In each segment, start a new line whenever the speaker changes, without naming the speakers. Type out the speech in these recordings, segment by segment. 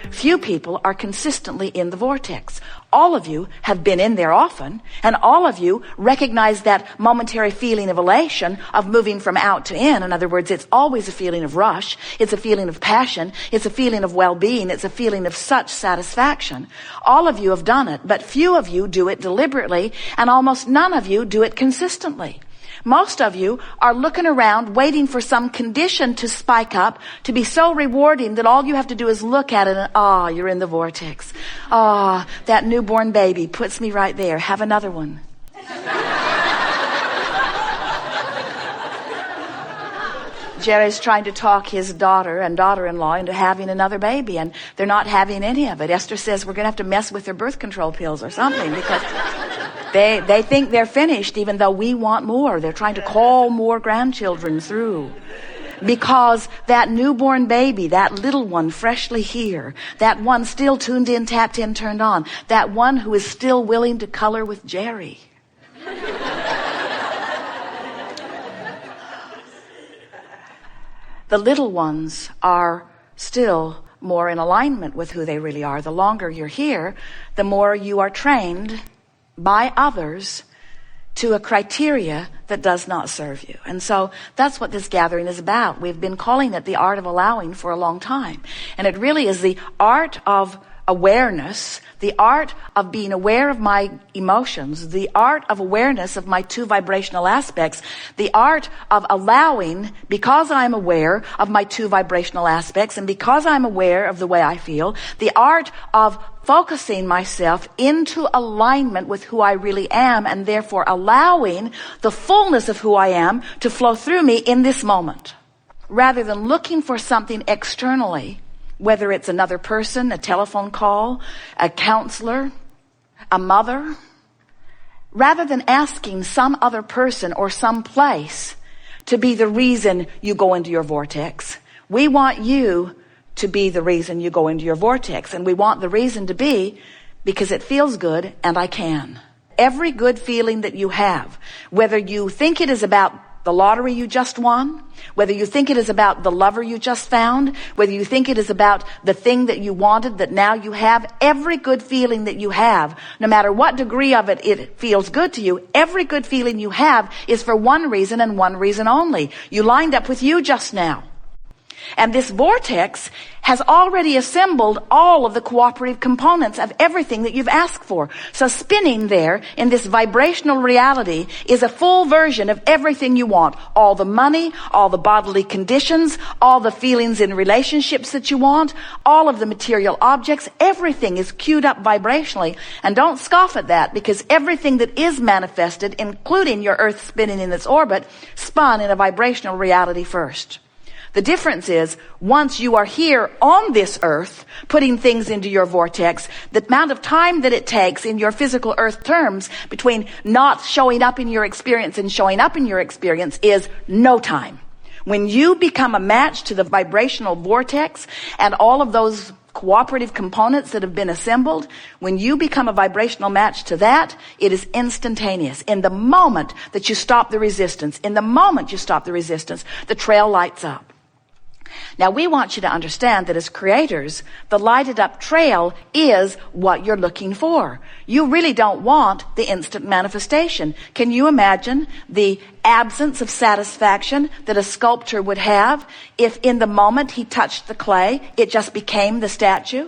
Few people are consistently in the vortex. All of you have been in there often, and all of you recognize that momentary feeling of elation of moving from out to in. In other words, it's always a feeling of rush. It's a feeling of passion. It's a feeling of well-being. It's a feeling of such satisfaction. All of you have done it, but few of you do it deliberately, and almost none of you do it consistently. Most of you are looking around waiting for some condition to spike up, to be so rewarding that all you have to do is look at it and, you're in the vortex. That newborn baby puts me right there. Have another one. Jerry's trying to talk his daughter and daughter-in-law into having another baby, and they're not having any of it. Esther says we're going to have to mess with their birth control pills or something because they think they're finished, even though we want more. They're trying to call more grandchildren through. Because that newborn baby, that little one freshly here, that one still tuned in, tapped in, turned on, that one who is still willing to color with Jerry. The little ones are still more in alignment with who they really are. The longer you're here, the more you are trained by others to a criteria that does not serve you. And so that's what this gathering is about. We've been calling it the art of allowing for a long time. And it really is the art of awareness, the art of being aware of my emotions, the art of awareness of my two vibrational aspects, the art of allowing, because I'm aware of my two vibrational aspects and because I'm aware of the way I feel, the art of focusing myself into alignment with who I really am and therefore allowing the fullness of who I am to flow through me in this moment. Rather than looking for something externally, whether it's another person, a telephone call, a counselor, a mother, rather than asking some other person or some place to be the reason you go into your vortex, we want you to be the reason you go into your vortex. And we want the reason to be because it feels good and I can. Every good feeling that you have, whether you think it is about the lottery you just won, whether you think it is about the lover you just found, whether you think it is about the thing that you wanted that now you have, every good feeling that you have, no matter what degree of it feels good to you, every good feeling you have is for one reason and one reason only. You lined up with you just now. And this vortex has already assembled all of the cooperative components of everything that you've asked for. So spinning there in this vibrational reality is a full version of everything you want. All the money, all the bodily conditions, all the feelings in relationships that you want, all of the material objects, everything is queued up vibrationally. And don't scoff at that, because everything that is manifested, including your Earth spinning in its orbit, spun in a vibrational reality first. The difference is, once you are here on this earth, putting things into your vortex, the amount of time that it takes in your physical earth terms between not showing up in your experience and showing up in your experience is no time. When you become a match to the vibrational vortex and all of those cooperative components that have been assembled, when you become a vibrational match to that, it is instantaneous. In the moment that you stop the resistance, the trail lights up. Now, we want you to understand that as creators, the lighted up trail is what you're looking for. You really don't want the instant manifestation. Can you imagine the absence of satisfaction that a sculptor would have if in the moment he touched the clay, it just became the statue?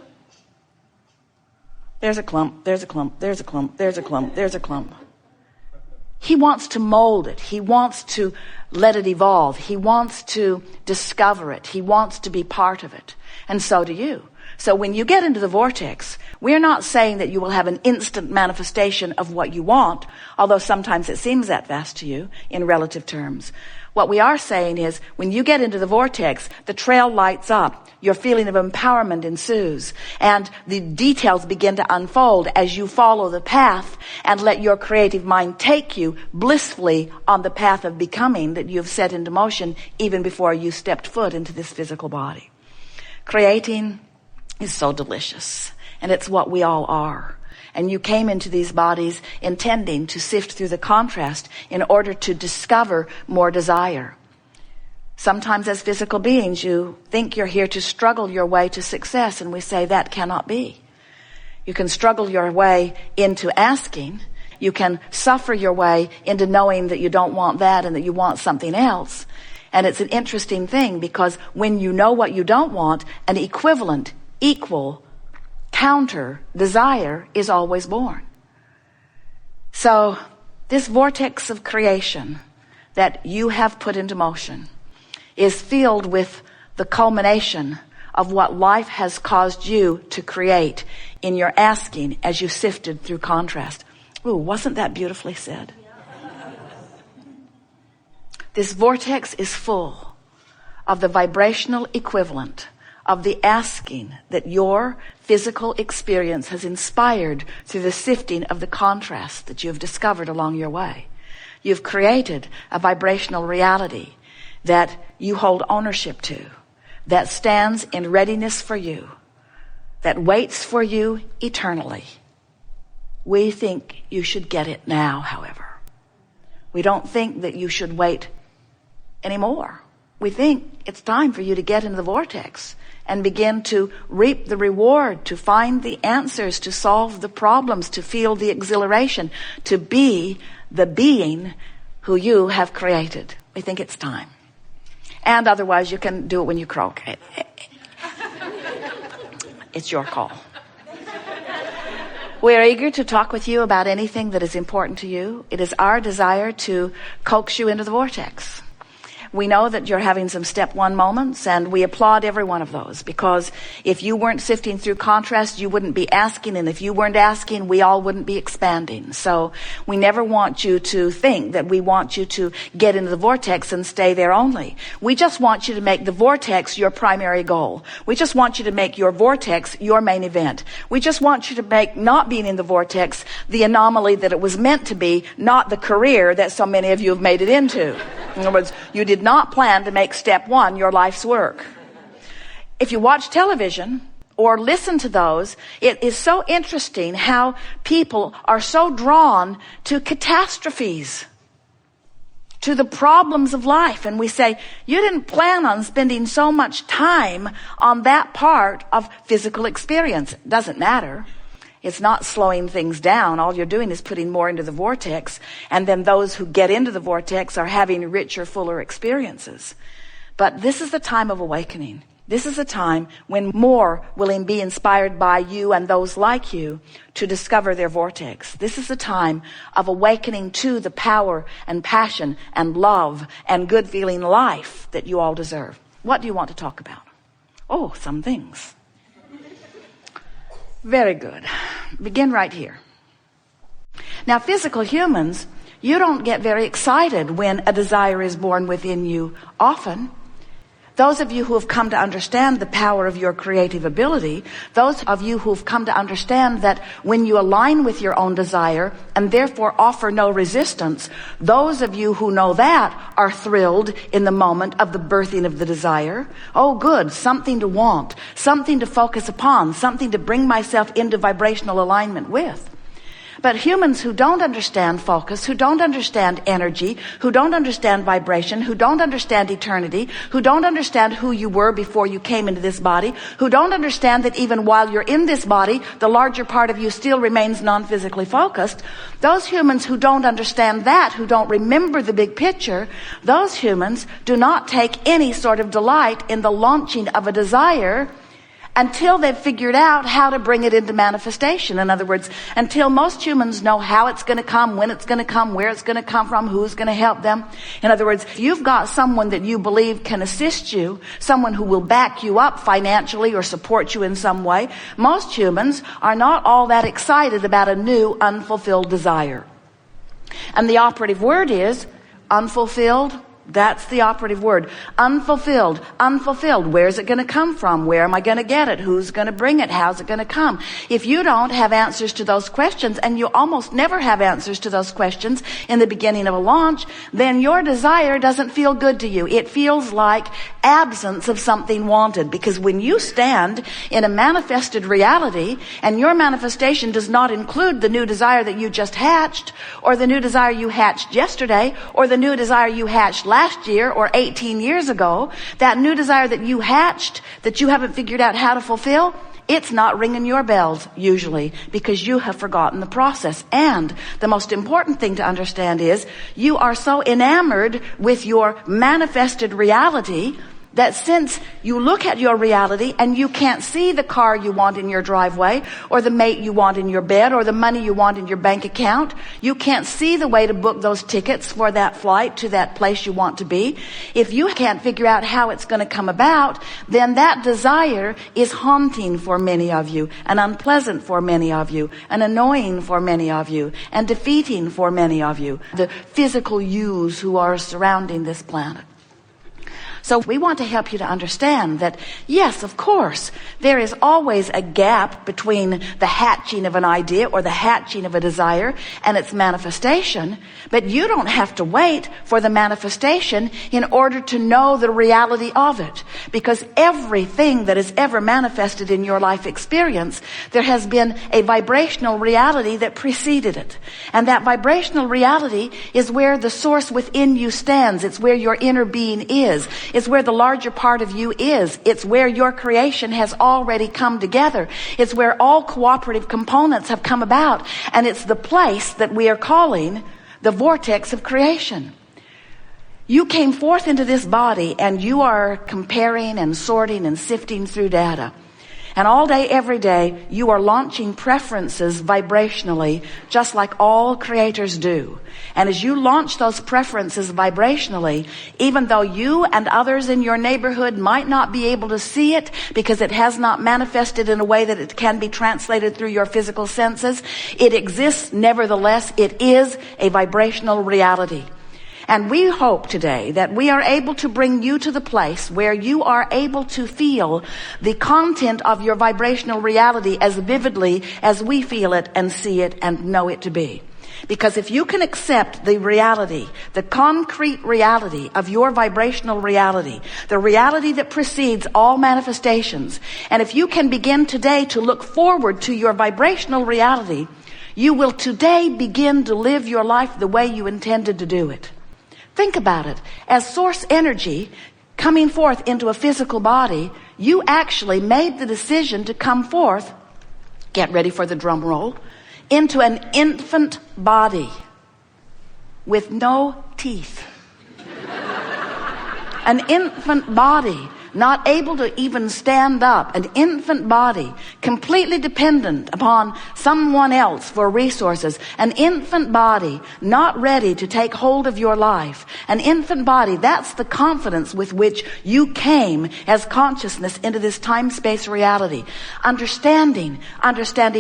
There's a clump, there's a clump, there's a clump, there's a clump, there's a clump. He wants to mold it. He wants to let it evolve. He wants to discover it. He wants to be part of it. And so do you. So when you get into the vortex, we're not saying that you will have an instant manifestation of what you want, although sometimes it seems that fast to you in relative terms. What we are saying is, when you get into the vortex, the trail lights up, your feeling of empowerment ensues, and the details begin to unfold as you follow the path and let your creative mind take you blissfully on the path of becoming that you've set into motion even before you stepped foot into this physical body. Creating is so delicious, and it's what we all are. And you came into these bodies intending to sift through the contrast in order to discover more desire. Sometimes as physical beings, you think you're here to struggle your way to success, and we say that cannot be. You can struggle your way into asking. You can suffer your way into knowing that you don't want that and that you want something else. And it's an interesting thing, because when you know what you don't want, an equivalent, equal, counter desire is always born. So this vortex of creation that you have put into motion is filled with the culmination of what life has caused you to create in your asking as you sifted through contrast. Ooh, wasn't that beautifully said? This vortex is full of the vibrational equivalent of the asking that your physical experience has inspired through the sifting of the contrast that you have discovered along your way. You've created a vibrational reality that you hold ownership to, that stands in readiness for you, that waits for you eternally. We think you should get it now, however. We don't think that you should wait anymore. We think it's time for you to get into the vortex and begin to reap the reward, to find the answers, to solve the problems, to feel the exhilaration, to be the being who you have created. We think it's time. And otherwise, you can do it when you croak. It's your call. We are eager to talk with you about anything that is important to you. It is our desire to coax you into the vortex. We know that you're having some step one moments, and we applaud every one of those, because if you weren't sifting through contrast, you wouldn't be asking, and if you weren't asking, we all wouldn't be expanding. So we never want you to think that we want you to get into the vortex and stay there only. We just want you to make the vortex your primary goal. We just want you to make your vortex your main event. We just want you to make not being in the vortex the anomaly that it was meant to be, not the career that so many of you have made it into. In other words, you did not plan to make step one your life's work. If you watch television or listen to those, it is so interesting how people are so drawn to catastrophes, to the problems of life. And we say, you didn't plan on spending so much time on that part of physical experience. It doesn't matter. It's not slowing things down. All you're doing is putting more into the vortex. And then those who get into the vortex are having richer, fuller experiences. But this is the time of awakening. This is a time when more will be inspired by you and those like you to discover their vortex. This is a time of awakening to the power and passion and love and good feeling life that you all deserve. What do you want to talk about? Oh, some things. Very good. Begin right here. Now, physical humans, you don't get very excited when a desire is born within you often. Those of you who have come to understand the power of your creative ability, those of you who have come to understand that when you align with your own desire and therefore offer no resistance, those of you who know that are thrilled in the moment of the birthing of the desire. Oh, good, something to want, something to focus upon, something to bring myself into vibrational alignment with. But humans who don't understand focus, who don't understand energy, who don't understand vibration, who don't understand eternity, who don't understand who you were before you came into this body, who don't understand that even while you're in this body, the larger part of you still remains non-physically focused, those humans who don't understand that, who don't remember the big picture, those humans do not take any sort of delight in the launching of a desire until they've figured out how to bring it into manifestation. In other words, until most humans know how it's going to come, when it's going to come, where it's going to come from, who's going to help them. In other words, if you've got someone that you believe can assist you, someone who will back you up financially or support you in some way, most humans are not all that excited about a new unfulfilled desire. And the operative word is unfulfilled. That's the operative word. Unfulfilled. Unfulfilled. Where's it going to come from? Where am I going to get it? Who's going to bring it? How's it going to come? If you don't have answers to those questions, and you almost never have answers to those questions in the beginning of a launch, then your desire doesn't feel good to you. It feels like absence of something wanted. Because when you stand in a manifested reality and your manifestation does not include the new desire that you just hatched, or the new desire you hatched yesterday, or the new desire you hatched last year or 18 years ago, that new desire that you hatched that you haven't figured out how to fulfill, it's not ringing your bells usually, because you have forgotten the process. And the most important thing to understand is you are so enamored with your manifested reality that since you look at your reality and you can't see the car you want in your driveway, or the mate you want in your bed, or the money you want in your bank account, you can't see the way to book those tickets for that flight to that place you want to be. If you can't figure out how it's going to come about, then that desire is haunting for many of you, and unpleasant for many of you, and annoying for many of you, and defeating for many of you, the physical yous who are surrounding this planet. So we want to help you to understand that, yes, of course, there is always a gap between the hatching of an idea or the hatching of a desire and its manifestation, but you don't have to wait for the manifestation in order to know the reality of it. Because everything that is ever manifested in your life experience, there has been a vibrational reality that preceded it. And that vibrational reality is where the source within you stands. It's where your inner being is. It's where the larger part of you is. It's where your creation has already come together. It's where all cooperative components have come about. And it's the place that we are calling the vortex of creation. You came forth into this body and you are comparing and sorting and sifting through data. And all day, every day, you are launching preferences vibrationally, just like all creators do. And as you launch those preferences vibrationally, even though you and others in your neighborhood might not be able to see it because it has not manifested in a way that it can be translated through your physical senses, it exists nevertheless. It is a vibrational reality. And we hope today that we are able to bring you to the place where you are able to feel the content of your vibrational reality as vividly as we feel it and see it and know it to be. Because if you can accept the reality, the concrete reality of your vibrational reality, the reality that precedes all manifestations, and if you can begin today to look forward to your vibrational reality, you will today begin to live your life the way you intended to do it. Think about it. As source energy coming forth into a physical body, you actually made the decision to come forth, get ready for the drum roll, into an infant body with no teeth. An infant body, not able to even stand up. An infant body, completely dependent upon someone else for resources. An infant body, not ready to take hold of your life. An infant body, that's the confidence with which you came as consciousness into this time-space reality. Understanding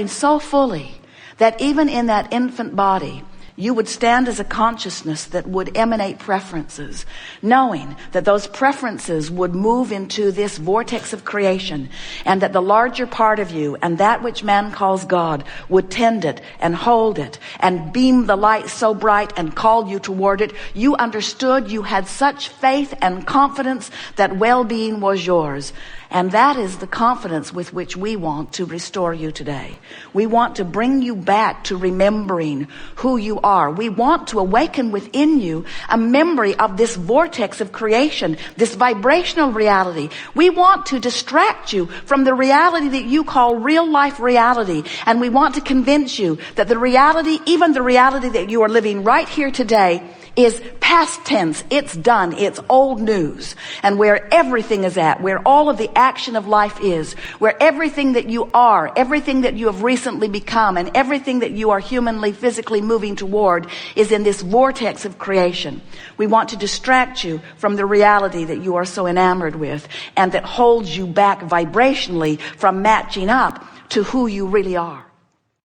so fully that even in that infant body, you would stand as a consciousness that would emanate preferences, knowing that those preferences would move into this vortex of creation, and that the larger part of you and that which man calls God would tend it and hold it and beam the light so bright and call you toward it. You understood, you had such faith and confidence that well-being was yours. And that is the confidence with which we want to restore you today. We want to bring you back to remembering who you are. We want to awaken within you a memory of this vortex of creation, this vibrational reality. We want to distract you from the reality that you call real life reality. And we want to convince you that the reality, even the reality that you are living right here today, is past tense. It's done. It's old news. And where everything is at, where all of the action of life is, where everything that you are, everything that you have recently become, and everything that you are humanly, physically moving toward is in this vortex of creation. We want to distract you from the reality that you are so enamored with and that holds you back vibrationally from matching up to who you really are.